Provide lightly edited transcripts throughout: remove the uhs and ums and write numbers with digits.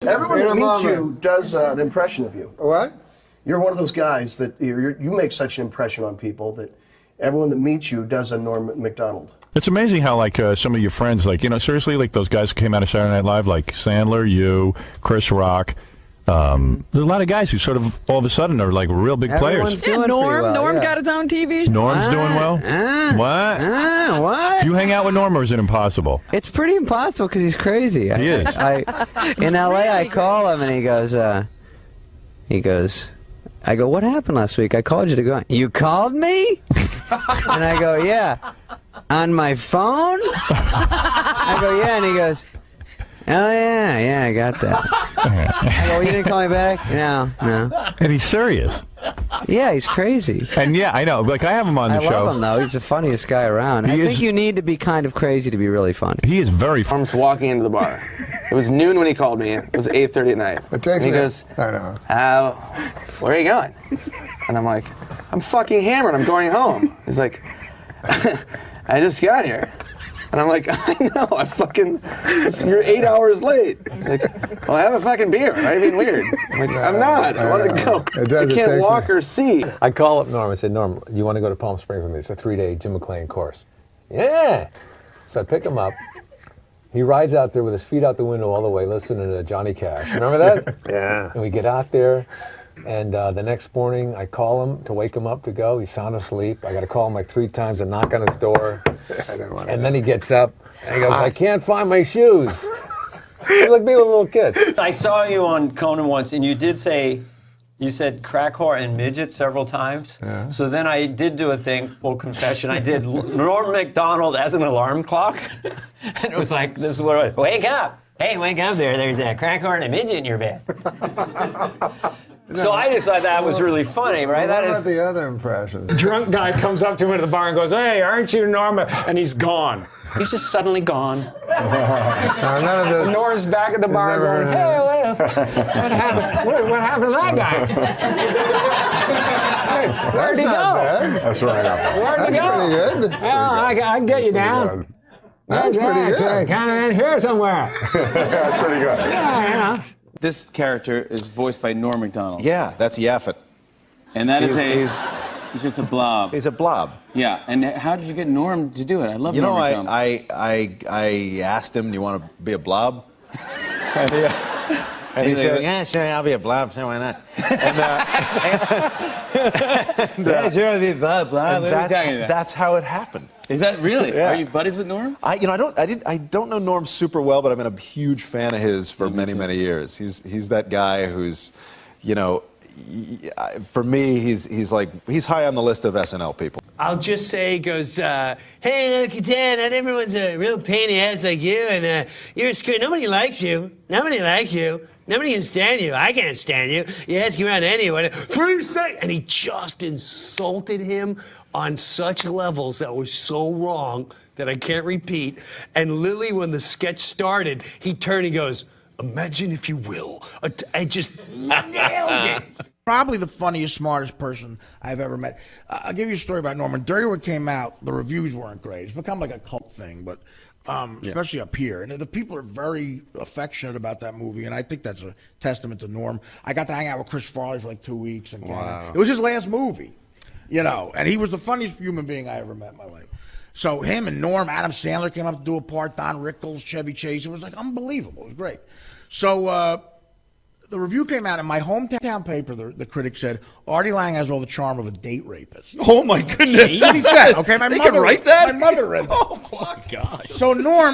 Everyone that meets you does an impression of you. What? You're one of those guys that you make such an impression on people that everyone that meets you does a Norm Macdonald. It's amazing how, like, some of your friends, like, you know, seriously, like those guys who came out of Saturday Night Live, like Sandler, you, Chris Rock. There's a lot of guys who sort of all of a sudden are like real big players. Yeah, Norm got his own TV show. Norm's doing well. What? What? Do you hang out with Norm, or is it impossible? It's pretty impossible because he's crazy. He is. In L.A., I call him and he goes, I go, what happened last week? I called you to go. You called me? And I go, yeah. On my phone? I go, yeah. And he goes, oh, yeah, I got that. I go, well, you didn't call me back? No. And he's serious. Yeah, he's crazy. And yeah, I know. Like, I have him on the show. I love him, though. He's the funniest guy around. I think you need to be kind of crazy to be really funny. He is very funny. Norm's walking into the bar. It was noon when he called me. It was 8:30 at night. And he goes, I know. Where are you going? And I'm like, I'm fucking hammered. I'm going home. He's like, I just got here. And I'm like, I know, you're 8 hours late. Like, well, have a fucking beer. Are you being weird? I'm like, I'm not. I want to go. I can't walk or see. I call up Norm. I said, Norm, you want to go to Palm Springs with me? It's a 3-day Jim McClain course. Yeah. So I pick him up. He rides out there with his feet out the window all the way, listening to Johnny Cash. Remember that? Yeah. And we get out there. And the next morning, I call him to wake him up to go. He's sound asleep. I got to call him like 3 times and knock on his door. And then he gets up and he goes, I can't find my shoes. He's like being a little kid. I saw you on Conan once, and you said crack whore and midget several times. Yeah. So then I did do a thing, full confession. I did Norm Macdonald as an alarm clock. And it was like, this is what it was. Wake up. Hey, wake up there. There's a crack whore and a midget in your bed. So I just thought that was really funny, right? What about the other impressions? Drunk guy comes up to him at the bar and goes, hey, aren't you Norma? And he's gone. He's just suddenly gone. None of this. Norm's back at the bar going, hey, what happened? What happened to that guy? Where'd he go? Bad. That's right. Where'd he go? Pretty good. Well, I can get you down. That's pretty good. Kind of in here somewhere. That's pretty good. Yeah. This character is voiced by Norm Macdonald. Yeah, that's Yaphet. And that he's just a blob. He's a blob. Yeah, and how did you get Norm to do it? I love Norm Macdonald. I asked him, do you want to be a blob? And he said, yeah, sure, I'll be a blob, sure, why not? Yeah, sure, I'll be a blob. That's how it happened. Is that really? Yeah. Are you buddies with Norm? I don't know Norm super well, but I've been a huge fan of his for many years. He's that guy who's, you know, for me, he's high on the list of SNL people. I'll just say, he goes, hey, look, Dan, not everyone's a real pain in the ass like you, and you're a screw. Nobody likes you. Nobody likes you. Nobody can stand you. I can't stand you. You ask around anyone. 3 seconds. And he just insulted him on such levels that was so wrong that I can't repeat. And literally, when the sketch started, he turned and goes, imagine if you will. I just nailed it. Probably the funniest, smartest person I've ever met. I'll give you a story about Norman. Dirty Work came out, the reviews weren't great. It's become like a cult thing, but especially up here. And the people are very affectionate about that movie, and I think that's a testament to Norm. I got to hang out with Chris Farley for like 2 weeks. And it was his last movie, you know, and he was the funniest human being I ever met in my life. So him and Norm, Adam Sandler came up to do a part, Don Rickles, Chevy Chase. It was like unbelievable. It was great. So the review came out in my hometown paper. The critic said, Artie Lang has all the charm of a date rapist. Oh, my goodness. That's what he said. Okay, my they mother can write that? My mother read that. Oh, my gosh. So Norm,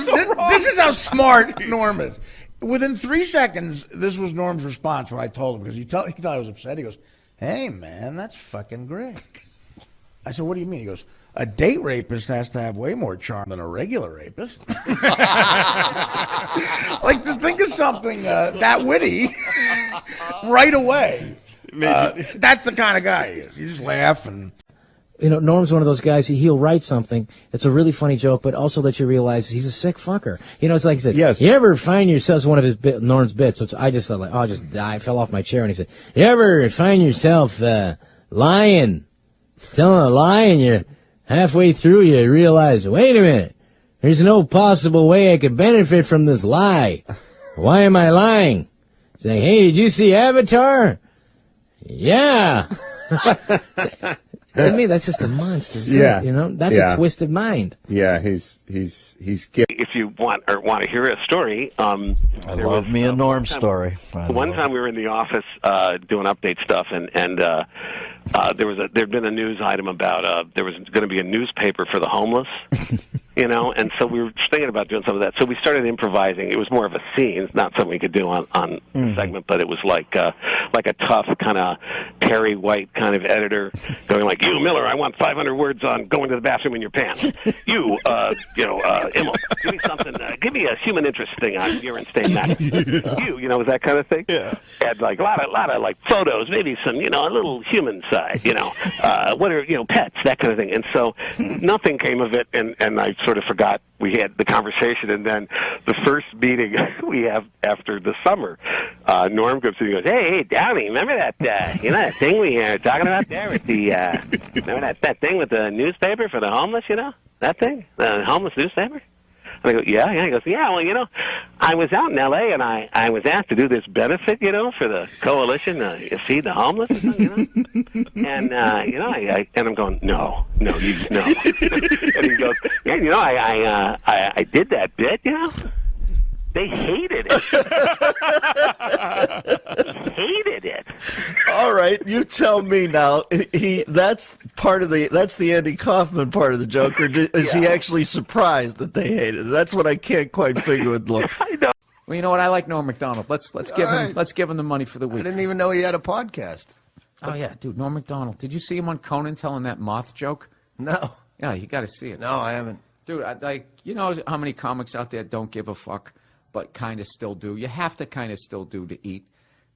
this is how smart Norm is. Within 3 seconds, this was Norm's response when I told him, because he thought I was upset. He goes, hey, man, that's fucking great. I said, what do you mean? He goes, a date rapist has to have way more charm than a regular rapist. Like, to think of something that witty right away. That's the kind of guy he is. You just laugh and... You know, Norm's one of those guys, he'll write something, it's a really funny joke, but also let you realize he's a sick fucker. You know, it's like he said, yes. You ever find yourself, one of his Norm's bits, so I just thought like, I fell off my chair, and he said, you ever find yourself lying, telling a lie, and you're halfway through, you realize, wait a minute, there's no possible way I could benefit from this lie. Why am I lying? saying, "Hey, did you see Avatar?" Yeah. To me, that's just a monster. Yeah. You know, that's a twisted mind. Yeah, he's If you want to hear a story, I love me a Norm story. One time we were in the office doing update stuff, and there'd been a news item about there was going to be a newspaper for the homeless, you know, and so we were thinking about doing some of that. So we started improvising. It was more of a scene, not something we could do on the segment, but it was like a tough kind of Perry White kind of editor going like, "You, Miller, I want 500 words on going to the bathroom in your pants. You, Immel, give me something. Give me a human interest thing on urine stain matter. You know, was that kind of thing. Yeah. And like a lot of like photos, maybe some, you know, a little human side, you know, what are, you know, pets, that kind of thing. And so nothing came of it, and I sort of forgot we had the conversation. And then the first meeting we have after the summer, Norm comes in and goes, "Hey, Downey, remember that that thing we were talking about there with the remember that thing with the newspaper for the homeless, you know, that thing, the homeless newspaper?" And I go, yeah. He goes, "Yeah, well, you know, I was out in L.A. and I was asked to do this benefit, you know, for the coalition to feed the homeless, or something, you know." And you know, and I'm going, no. And he goes, "Yeah, you know, I did that bit, you know." They hated it. Hated it. All right, you tell me now. That's the Andy Kaufman part of the joke, or is he actually surprised that they hated it? That's what I can't quite figure with Norm. I know. Well, you know what? I like Norm Macdonald. Let's give him the money for the week. I didn't even know he had a podcast. Oh yeah, dude, Norm Macdonald. Did you see him on Conan telling that moth joke? No. Yeah, you got to see it. No, I haven't. Dude, you know how many comics out there don't give a fuck, but kind of still do. You have to kind of still do to eat.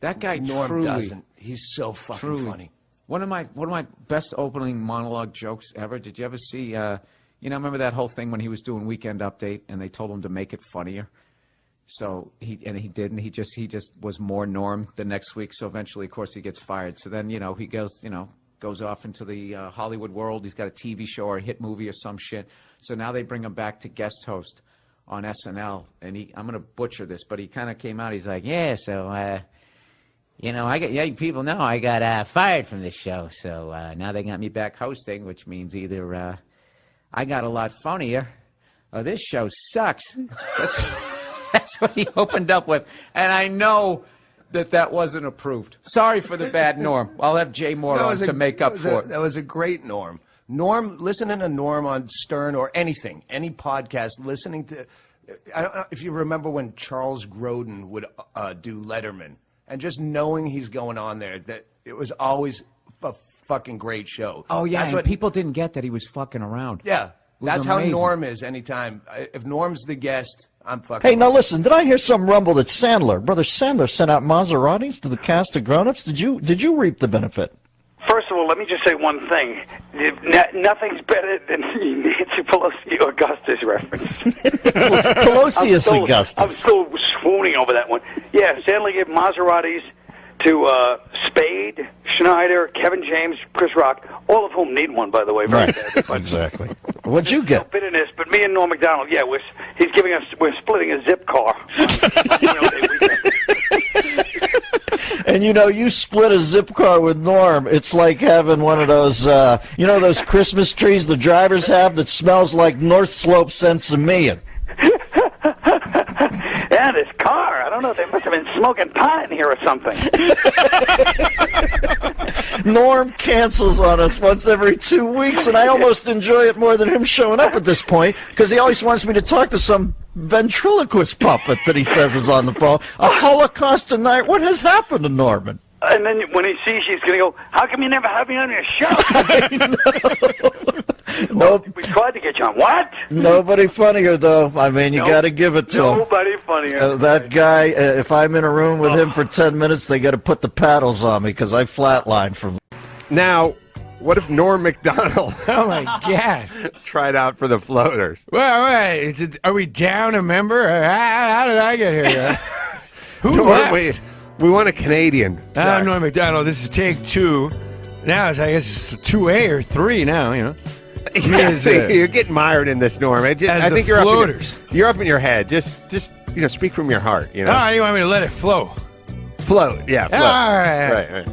That guy Norm truly doesn't. He's so fucking funny. One of my best opening monologue jokes ever. Did you ever see? You know, remember that whole thing when he was doing Weekend Update and they told him to make it funnier. So he didn't. He just was more Norm the next week. So eventually, of course, he gets fired. So then, you know, he goes off into the Hollywood world. He's got a TV show or a hit movie or some shit. So now they bring him back to guest host on SNL, and I'm going to butcher this, but he kind of came out. He's like, "Yeah, so you know, people know I got fired from this show, so now they got me back hosting, which means either I got a lot funnier, or this show sucks." That's what he opened up with, and I know that wasn't approved. Sorry for the bad Norm. I'll have Jay Moore on to make up for it. That was a great Norm. Listening to Norm on Stern or anything, any podcast, listening to, I don't know if you remember when Charles Grodin would do Letterman, and just knowing he's going on there, that it was always a fucking great show. Oh, yeah, that's and what people didn't get that he was fucking around. Yeah, that's amazing. how Norm is anytime. If Norm's the guest, I'm fucking. Hey, now listen, did I hear some rumble that Brother Sandler sent out Maseratis to the cast of Grown Ups? Did you reap the benefit? First of all, let me just say one thing. Nothing's better than Nancy Pelosi Augustus reference. Pelosi Augustus. I'm still swooning over that one. Yeah, Sandler gave Maseratis to Spade, Schneider, Kevin James, Chris Rock, all of whom need one, by the way. Very badly. But Exactly. What'd you get? no bitterness, but me and Norm Macdonald, yeah, we're splitting a zip car. And you know, you split a zip car with Norm. It's like having one of those, those Christmas trees the drivers have that smells like North Slope Sensimilla. Yeah, this car, I don't know, they must have been smoking pot in here or something. Norm cancels on us once every 2 weeks, and I almost enjoy it more than him showing up at this point, because he always wants me to talk to some ventriloquist puppet that he says is on the phone. A Holocaust tonight. What has happened to Norman? And then when he sees you, he's going to go, "How come you never have me on your show?" Nope. We tried to get you on. What? Nobody funnier, though. I mean, you got to give it to him. Nobody funnier. That guy, if I'm in a room with him for 10 minutes, they got to put the paddles on me because I flatline from. Now, what if Norm Macdonald Oh my God! tried out for the Floaters? Well, wait, are we down a member? How did I get here? Who Norm, left? we want a Canadian. I'm Norm Macdonald. This is take 2. Now I guess it's 2A or 3 now. You know. You're getting mired in this, Norm. I think you're Floaters. You're up in your head. Just speak from your heart. You know. Oh, you want me to let it flow? Float. Yeah, float. All right.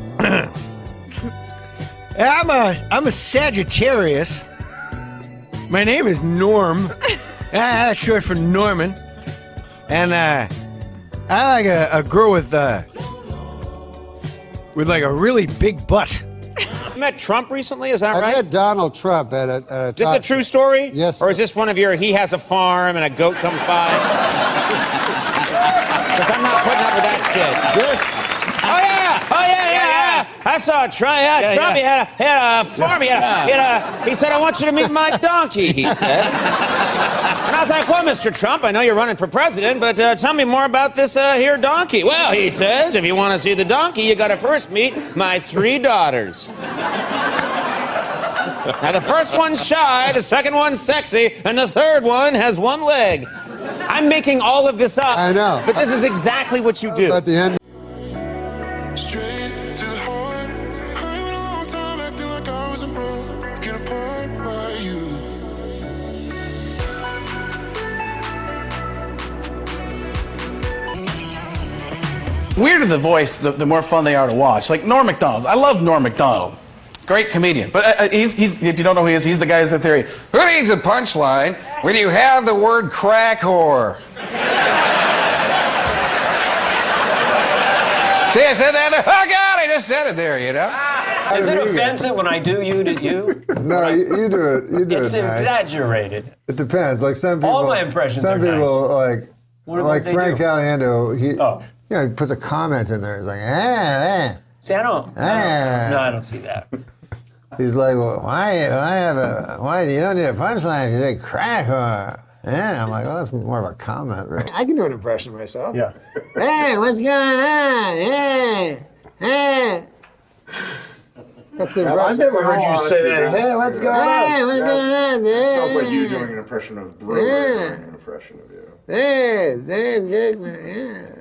Right. I'm a Sagittarius. My name is Norm. That's short for Norman. And I like a girl with like a really big butt. You met Trump recently, is that I right? met Donald Trump at a. Is this a true story? Yes. Or is this one of your, he has a farm and a goat comes by? Because I'm not putting up with that shit. Yes. I saw Trump. Trump. He had a farm. He said, "I want you to meet my donkey." He said, and I was like, "Well, Mr. Trump, I know you're running for president, but tell me more about this here donkey." Well, he says, "If you want to see the donkey, you got to first meet my 3 daughters." Now, the first one's shy, the second one's sexy, and the third one has 1 leg. I'm making all of this up. I know. But this is exactly what you do. At the end. Weirder the voice, the more fun they are to watch. Like Norm Macdonald. I love Norm Macdonald. Great comedian. But he's if you don't know who he is, he's the guy who's the theory. Who needs a punchline when you have the word crack whore? See, I said that. Oh, God, I just said it there, you know? Is it offensive when I do you to you? No, you do it. You do It's it nice. exaggerated. It depends. Like some people. All my impressions Some are people nice. like they Frank do? Caliendo. He puts a comment in there. He's like, See, I don't. No, I don't see that. He's like, well, why you don't need a punchline if you say crack whore? Yeah, I'm like, well, that's more of a comment, right? I can do an impression of myself. Yeah. Hey, what's going on? Hey. That's the I've never heard you say that. Hey, what's going on? Hey, what's going on? Sounds like you doing an impression of Brewer doing an impression of you. Hey, Dave Goodman, yeah.